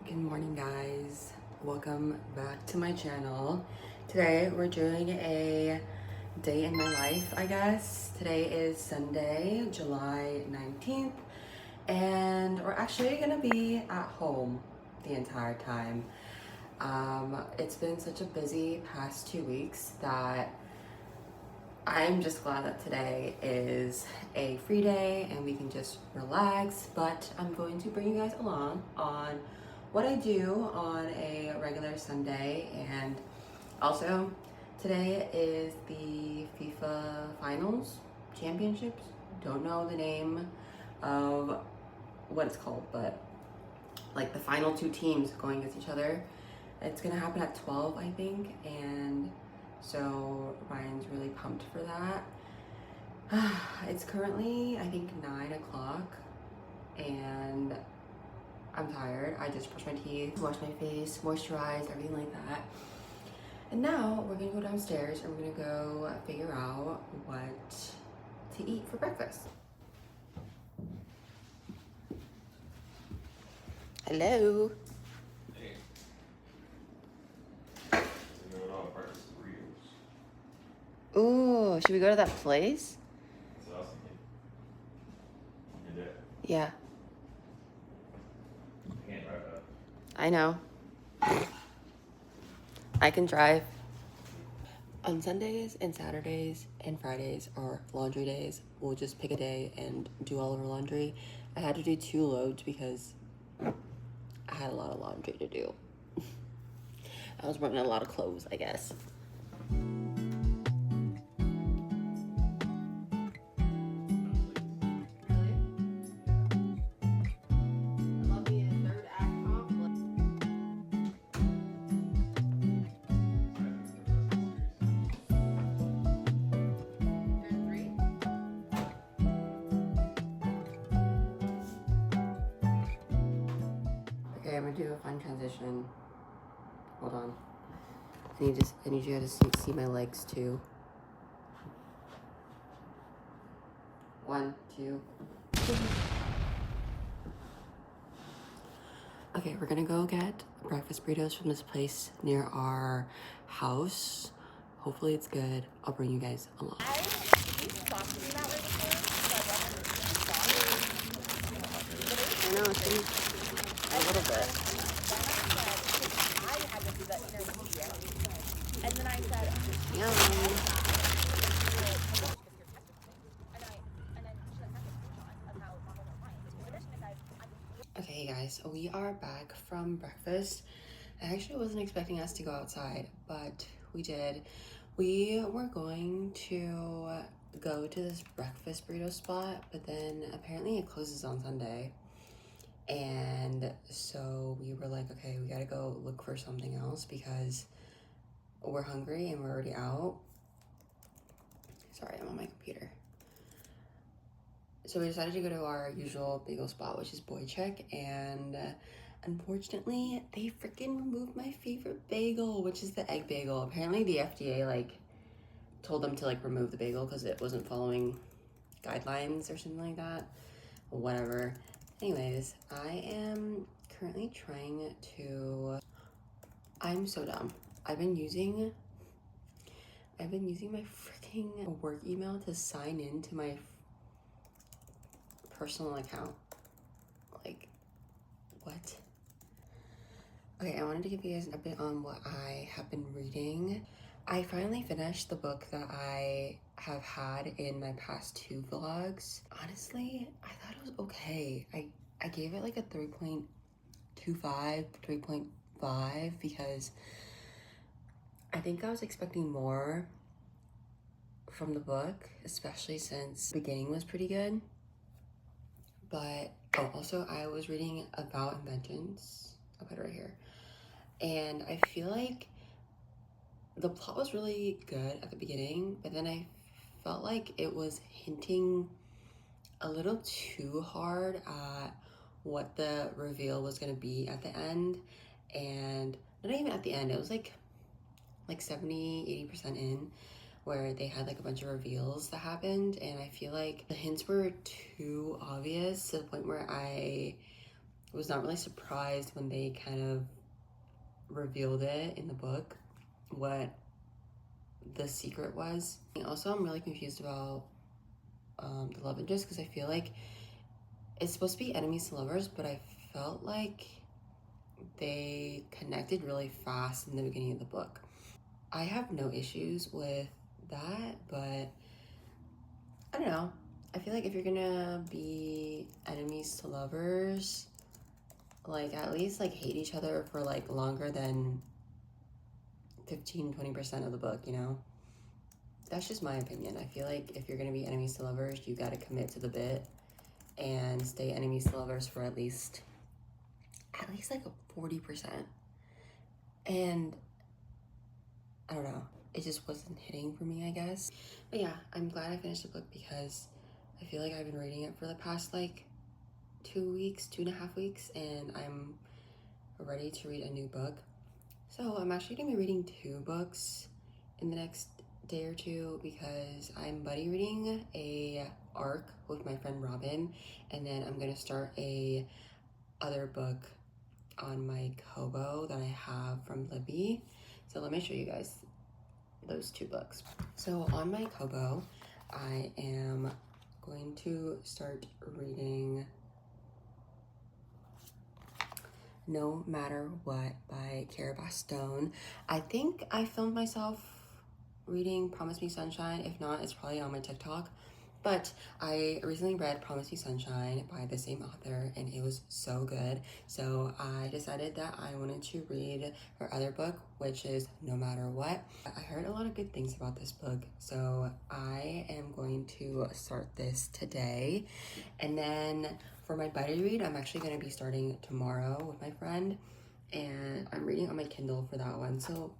Good morning, guys. Welcome back to my channel. Today we're doing a day in my life, I guess. Today is Sunday, July 19th, and we're actually gonna be at home the entire time. It's been such a busy past 2 weeks that I'm just glad that today is a free day and we can just relax, but I'm going to bring you guys along on what I do on a regular Sunday. And also today is the FIFA Finals Championships. Don't know the name of what it's called, but like the final two teams going against each other. It's gonna happen at 12, I think, and so Ryan's really pumped for that. It's currently, I think, 9 o'clock, and I'm tired. I just brushed my teeth, washed my face, moisturized, everything like that. And now we're gonna go downstairs and we're gonna go figure out what to eat for breakfast. Hello. Hey. Ooh, should we go to that place? That's what I was thinking. You did. Yeah, I can't drive that. I know. I can drive. On Sundays and Saturdays and Fridays are laundry days. We'll just pick a day and do all of our laundry. I had to do 2 loads because I had a lot of laundry to do. I was running a lot of clothes, I guess. Okay, I'm gonna do a fun transition. Hold on. I need you guys to see my legs too. 1, 2. Okay, we're gonna go get breakfast burritos from this place near our house. Hopefully it's good. I'll bring you guys along. I know, it's been a little bit. And then I said, Yum. Okay, guys, so we are back from breakfast. I actually wasn't expecting us to go outside, but we did. We were going to go to this breakfast burrito spot, but then apparently it closes on Sunday. And so we were like, okay, we gotta go look for something else because we're hungry and we're already out. Sorry, I'm on my computer. So we decided to go to our usual bagel spot, which is Booktok, and unfortunately, they freaking removed my favorite bagel, which is the egg bagel. Apparently the FDA told them to remove the bagel because it wasn't following guidelines or something like that. Whatever. Anyways, I am currently trying to, I'm so dumb. I've been using my freaking work email to sign into my personal account. What? Okay, I wanted to give you guys an update on what I have been reading. I finally finished the book that I have had in my past 2 vlogs. Honestly, I thought it was okay. I gave it a 3.25, 3.5 because I think I was expecting more from the book, especially since the beginning was pretty good. But also I was reading about inventions. I'll put it right here. And I feel like the plot was really good at the beginning, but then I felt like it was hinting a little too hard at what the reveal was gonna be at the end. And not even at the end, it was like 70-80% in, where they had a bunch of reveals that happened, and I feel like the hints were too obvious to the point where I was not really surprised when they kind of revealed it in the book, what the secret was. And also, I'm really confused about the love interest, because I feel like it's supposed to be enemies to lovers, but I felt like they connected really fast in the beginning of the book. I have no issues with that, but I don't know. I feel like if you're gonna be enemies to lovers, like at least like hate each other for like longer than 15-20% of the book, you know? That's just my opinion. I feel like if you're gonna be enemies to lovers, you gotta commit to the bit and stay enemies to lovers for at least like a 40%. And I don't know, it just wasn't hitting for me, I guess. But yeah, I'm glad I finished the book, because I feel like I've been reading it for the past like 2.5 weeks, and I'm ready to read a new book. So I'm actually gonna be reading 2 books in the next day or 2, because I'm buddy reading a arc with my friend Robin, and then I'm gonna start a other book on my Kobo that I have from Libby. So let me show you guys those 2 books. So on my Kobo, I am going to start reading No Matter What by Cara Bastone. I think I filmed myself reading Promise Me Sunshine. If not, it's probably on my TikTok. But I recently read Promise Me Sunshine by the same author, and it was so good. So I decided that I wanted to read her other book, which is No Matter What. I heard a lot of good things about this book, so I am going to start this today. And then for my buddy read, I'm actually going to be starting tomorrow with my friend, and I'm reading on my Kindle for that one. So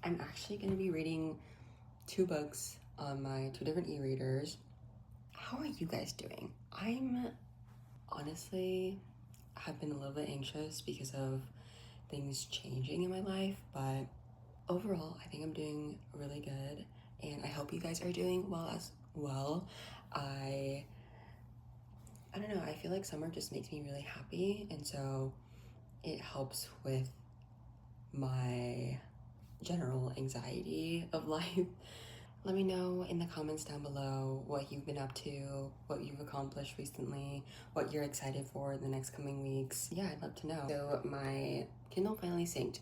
I'm actually going to be reading 2 books on my 2 different e-readers. How are you guys doing? I'm honestly have been a little bit anxious because of things changing in my life, but overall, I think I'm doing really good, and I hope you guys are doing well as well. I don't know, I feel like summer just makes me really happy, and so it helps with my general anxiety of life. Let me know in the comments down below what you've been up to, what you've accomplished recently, what you're excited for in the next coming weeks. Yeah, I'd love to know. So my Kindle finally synced.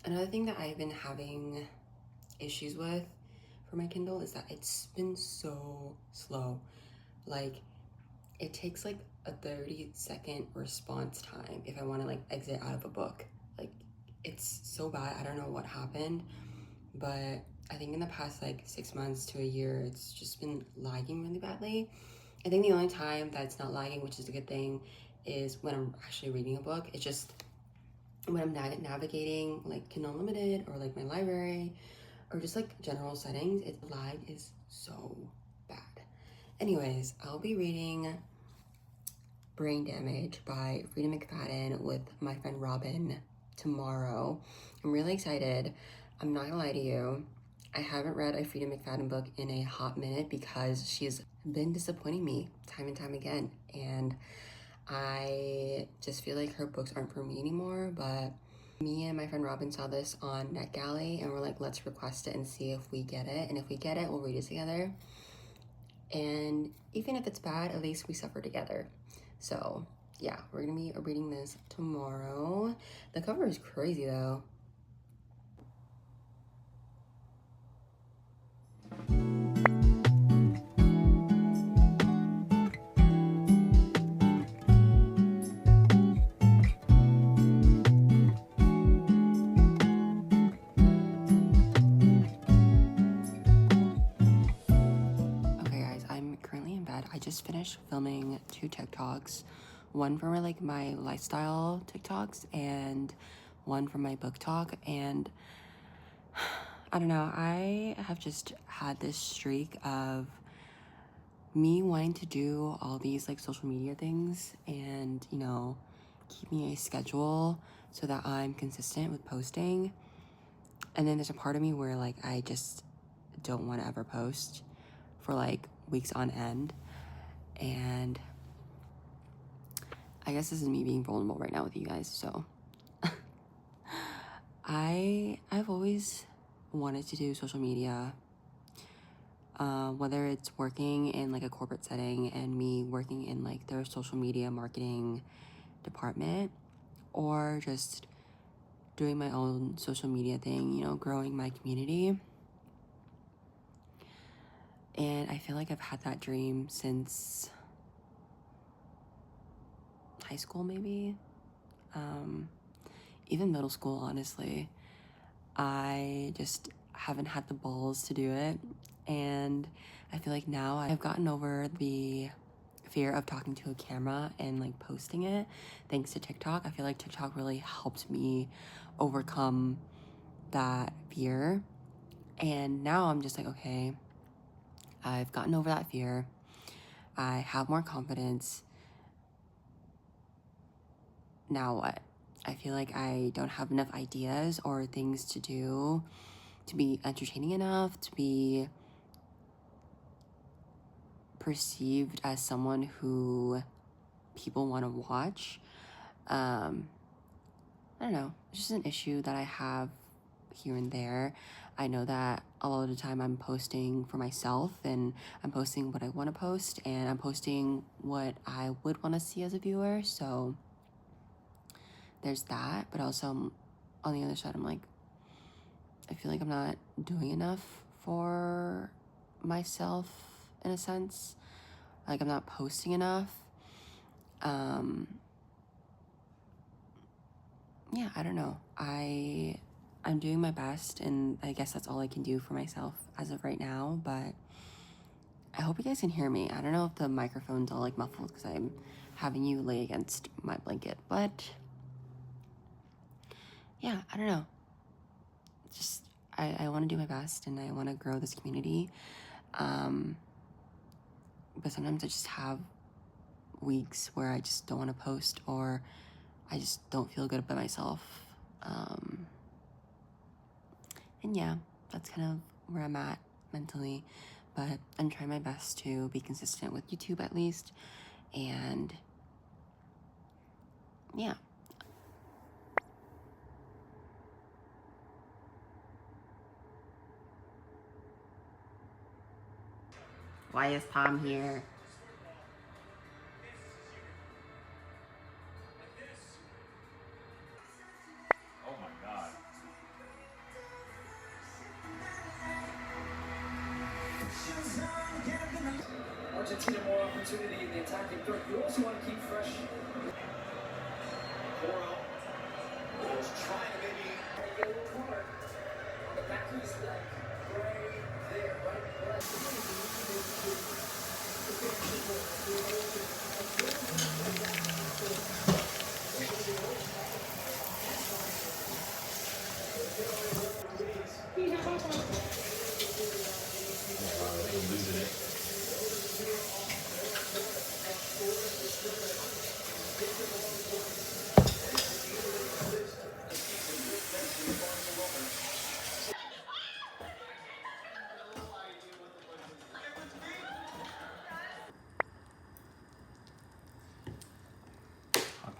Another thing that I've been having issues with for my Kindle is that it's been so slow. Like, it takes like a 30-second response time if I want to like exit out of a book. Like, it's so bad. I don't know what happened, but I think in the past like 6 months to a year, it's just been lagging really badly. I think the only time that's not lagging, which is a good thing, is when I'm actually reading a book. It's just when I'm navigating like Kindle Unlimited or like my library or just like general settings, lag is so bad. Anyways, I'll be reading Brain Damage by Frida McFadden with my friend Robin tomorrow. I'm really excited. I'm not gonna lie to you, I haven't read a Frida McFadden book in a hot minute because she's been disappointing me time and time again, and I just feel like her books aren't for me anymore. But me and my friend Robin saw this on NetGalley, and we're like, let's request it and see if we get it, and if we get it, we'll read it together. And even if it's bad, at least we suffer together. So yeah, we're gonna be reading this tomorrow. The cover is crazy though. Okay guys, I'm currently in bed. I just finished filming 2 TikToks. One for like my lifestyle TikToks and one for my Booktok, and I don't know, I have just had this streak of me wanting to do all these like social media things and, you know, keeping a schedule so that I'm consistent with posting. And then there's a part of me where like I just don't want to ever post for like weeks on end. And I guess this is me being vulnerable right now with you guys. So I've always wanted to do social media, whether it's working in like a corporate setting and me working in like their social media marketing department, or just doing my own social media thing, you know, growing my community. And I feel like I've had that dream since high school, maybe, even middle school, honestly. I just haven't had the balls to do it. And I feel like now I've gotten over the fear of talking to a camera and like posting it thanks to TikTok. I feel like TikTok really helped me overcome that fear. And now I'm just like, okay, I've gotten over that fear. I have more confidence. Now what? I feel like I don't have enough ideas or things to do to be entertaining enough, to be perceived as someone who people want to watch. I don't know. It's just an issue that I have here and there. I know that a lot of the time I'm posting for myself, and I'm posting what I want to post, and I'm posting what I would want to see as a viewer. So there's that. But also on the other side, I'm like, I feel like I'm not doing enough for myself in a sense. Like I'm not posting enough. Yeah, I don't know. I'm doing my best, and I guess that's all I can do for myself as of right now, but I hope you guys can hear me. I don't know if the microphone's all like muffled because I'm having you lay against my blanket, but yeah, I don't know. Just I want to do my best, and I want to grow this community. But sometimes I just have weeks where I just don't want to post, or I just don't feel good about myself. And yeah, that's kind of where I'm at mentally. But I'm trying my best to be consistent with YouTube at least. And yeah. Why is Palm here? Oh my god. Argentina more opportunity in the attacking third. You also want to keep fresh. Moro is trying to maybe get a little corner on the back of his leg. Right there, right. They're losing it.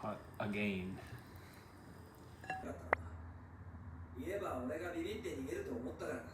Hot again. 言えば俺がビビって逃げると思ったからか